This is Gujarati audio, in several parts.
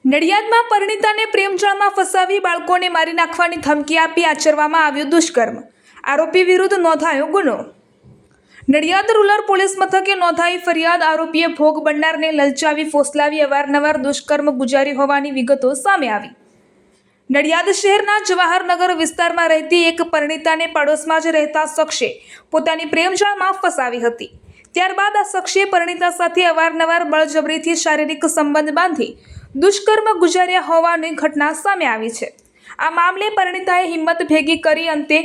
નડિયાદમાં પરિણીતાને પ્રેમજાળમાં ફસાવી બાળકોને મારી નાખવાની ધમકી આપી આચરવામાં આવ્યું દુષ્કર્મ. આરોપી વિરુદ્ધ નોંધાયો ગુનો. નડિયાદ રૂરલ પોલીસ મથકે નોંધાઈ ફરિયાદ. આરોપીએ ભોગ બનનારને લલચાવી ફોસલાવી અવારનવાર દુષ્કર્મ ગુજારી હોવાની વિગતો સામે આવી. નડિયાદ શહેરના જવાહરનગર વિસ્તારમાં રહેતી એક પરિણીતાને પડોશમાં જ રહેતા શખ્સે પોતાની પ્રેમજાળમાં ફસાવી હતી. ત્યારબાદ આ શખ્સે પરિણીતા સાથે અવારનવાર બળજબરીથી શારીરિક સંબંધ બાંધી દુષ્કર્મ ગુજાર્યા હોવાની ઘટના સામે આવી છે. આ મામલે પરિણીતાએ હિંમત ભેગી કરી અંતે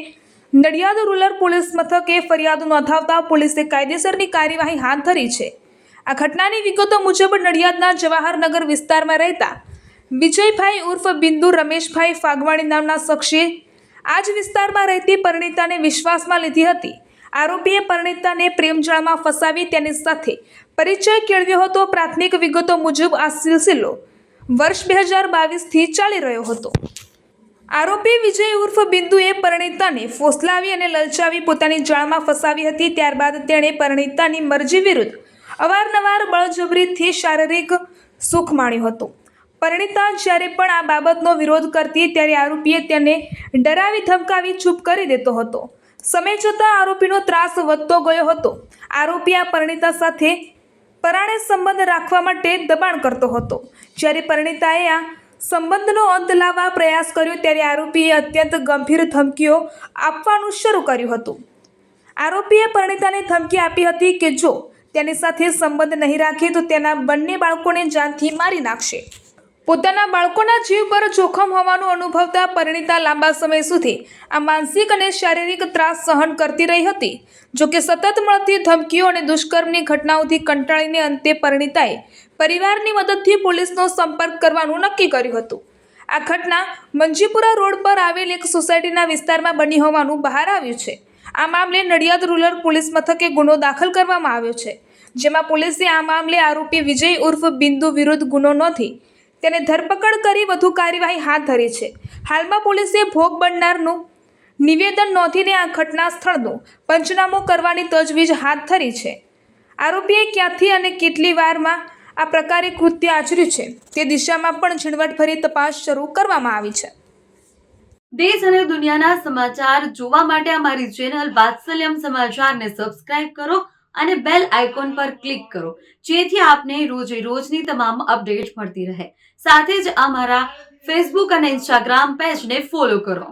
નડિયાદ રૂરલ પોલીસ મથકે ફરિયાદ નોંધાવતા પોલીસે કાયદેસરની કાર્યવાહી હાથ ધરી છે. આ ઘટનાની વિગતો મુજબ નડિયાદના જવાહરનગર વિસ્તારમાં રહેતા વિજયભાઈ ઉર્ફ બિંદુ રમેશભાઈ ફાગવાણી નામના શખ્સે આ જ વિસ્તારમાં રહેતી પરિણીતાને વિશ્વાસમાં લીધી હતી. આરોપીએ પરિણીતાને પ્રેમજાળમાં ફસાવી તેની સાથે પરિચય કેળવ્યો હતો. પ્રાથમિક વિગતો મુજબ આ સિલસિલો વર્ષ 2022થી ચાલી રહ્યો હતો. આરોપી વિજય ઉર્ફ બિંદુએ પરિણીતાને ફોસલાવી અને લલચાવી પોતાની જાળમાં ફસાવી હતી. ત્યારબાદ તેણે પરિણીતાની મરજી વિરુદ્ધ અવારનવાર બળજબરીથી શારીરિક સુખ માણ્યું હતું. પરિણીતા જ્યારે પણ આ બાબતનો વિરોધ કરતી ત્યારે આરોપીએ તેને ડરાવી ધમકાવી ચૂપ કરી દેતો હતો. સમય જતાં આરોપીનો ત્રાસ વધતો ગયો હતો. આરોપી આ પરિણીતા સાથે પરાણે સંબંધ રાખવા માટે દબાણ કરતો હતો. જ્યારે પરિણીતાએ આ સંબંધનો અંત લાવવા પ્રયાસ કર્યો ત્યારે આરોપીએ અત્યંત ગંભીર ધમકીઓ આપવાનું શરૂ કર્યું હતું. આરોપીએ પરિણીતાને ધમકી આપી હતી કે જો તેની સાથે સંબંધ નહીં રાખે તો તેના બંને બાળકોને જાનથી મારી નાખશે. પોતાના બાળકોના જીવ પર જોખમ હોવાનું અનુભવતા પરિણીતા લાંબા સમય સુધી આ માનસિક અને શારીરિક ત્રાસ સહન કરતી રહી હતી. જોકે સતત મળતી ધમકીઓ અને દુષ્કર્મની ઘટનાઓથી કંટાળીને અંતે પરિણીતાએ પરિવારની મદદથી પોલીસનો સંપર્ક કરવાનું નક્કી કર્યું હતું. આ ઘટના મંજીપુરા રોડ પર આવેલ એક સોસાયટીના વિસ્તારમાં બની હોવાનું બહાર આવ્યું છે. આ મામલે નડિયાદ રૂરલ પોલીસ મથકે ગુનો દાખલ કરવામાં આવ્યો છે, જેમાં પોલીસે આ મામલે આરોપી વિજય ઉર્ફ બિંદુ વિરુદ્ધ ગુનો નોંધી તેને ધરપકડ કરી વધુ કાર્યવાહી હાથ ધરી છે. હાલમાં પોલીસે ભોગ બનનારનું નિવેદન નોંધીને આ ઘટના સ્થળનો પંચનામો કરવાની તજવીજ હાથ ધરી છે. આરોપીએ ક્યાંથી અને કેટલી વારમાં આ પ્રકારે કૃત્ય આચર્યું છે તે દિશામાં પણ ઝીણવટભરી તપાસ શરૂ કરવામાં આવી છે. દેશ અને દુનિયાના સમાચાર જોવા માટે અમારી ચેનલ વાત્સલ્યમ સમાચારને સબસ્ક્રાઇબ કરો અને બેલ આઇકોન પર ક્લિક કરો, જેથી આપને રોજે રોજની તમામ અપડેટ મળતી રહે. સાથે જ અમારા ફેસબુક અને ઇન્સ્ટાગ્રામ પેજને ફોલો કરો.